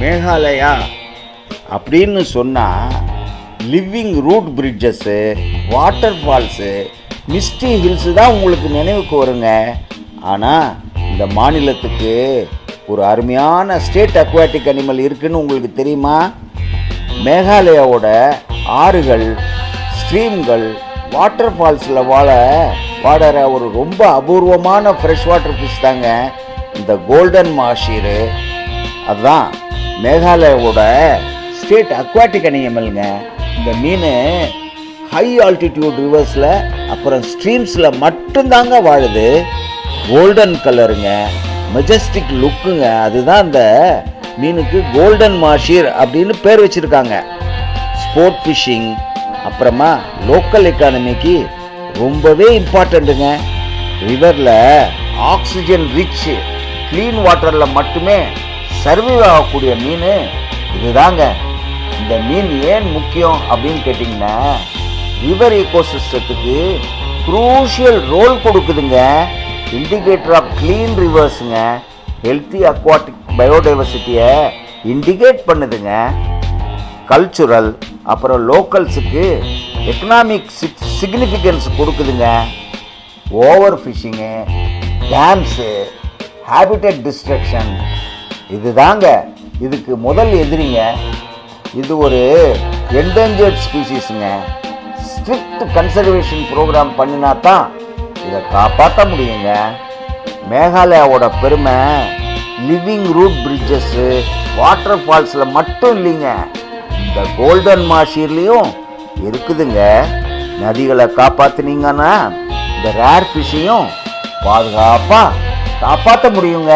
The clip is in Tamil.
மேகாலயா அப்படின்னு சொன்னால் living root bridges, waterfalls, misty hills தான் உங்களுக்கு நினைவுக்கு வருங்க. ஆனால் இந்த மாநிலத்துக்கு ஒரு அருமையான ஸ்டேட் அக்வாட்டிக் அனிமல் இருக்குன்னு உங்களுக்கு தெரியுமா? மேகாலயாவோட ஆறுகள், ஸ்ட்ரீம்கள், வாட்டர் ஃபால்ஸில் வாடுற ஒரு ரொம்ப அபூர்வமான ஃப்ரெஷ் வாட்டர் ஃபிஷ் தாங்க இந்த கோல்டன் மாஷீரு. அதுதான் மேகாலயாவோட ஸ்டேட் அக்வாட்டிக் அனிமல்ங்க. இந்த மீன் ஹை ஆல்டிடியூட் ரிவர்ஸில் அப்புறம் ஸ்ட்ரீம்ஸில் மட்டும்தாங்க வாழுது. கோல்டன் கலருங்க, மெஜஸ்டிக் லுக்குங்க. அதுதான் இந்த மீனுக்கு கோல்டன் மாஷீர் அப்படின்னு பேர் வச்சுருக்காங்க. ஸ்போர்ட் ஃபிஷிங் அப்புறமா லோக்கல் எக்கானமிக்கு ரொம்பவே இம்பார்ட்டண்ட்டுங்க. ரிவரில் ஆக்சிஜன் ரிச் க்ளீன் வாட்டரில் மட்டுமே சர்வைவ் ஆகக்கூடிய மீன் இதுதாங்க. இந்த மீன் ஏன் முக்கியம் அப்படின்னு கேட்டிங்கன்னா, ரிவர் ஈகோசிஸ்டத்துக்கு குரூஷியல் ரோல் கொடுக்குதுங்க. இண்டிகேட்டர் ஆஃப் க்ளீன் ரிவர்ஸுங்க. ஹெல்த்தி அக்வாட்டிக் பயோடைவர்சிட்டியை இண்டிகேட் பண்ணுதுங்க. கல்ச்சுரல் அப்புறம் லோக்கல்ஸுக்கு எக்கனாமிக் சிக்னிஃபிகன்ஸ் கொடுக்குதுங்க. Overfishing, dams, habitat destruction இதுதாங்க இதுக்கு முதல் எதிரிங்க. இது ஒரு என்டேஞ்சர்ட் ஸ்பீசிஸுங்க. ஸ்ட்ரிக்ட் கன்சர்வேஷன் ப்ரோக்ராம் பண்ணினா தான் இதை காப்பாற்ற முடியுங்க. மேகாலயாவோட பெருமை லிவிங் ரூட் பிரிட்ஜஸ்ஸு, வாட்டர் ஃபால்ஸில் மட்டும் இல்லைங்க, இந்த கோல்டன் மாஷீர்லேயும் இருக்குதுங்க. நதிகளை காப்பாற்றினீங்கன்னா இந்த ரேர் ஃபிஷ்ஷையும் பாதுகாப்பாக காப்பாற்ற முடியுங்க.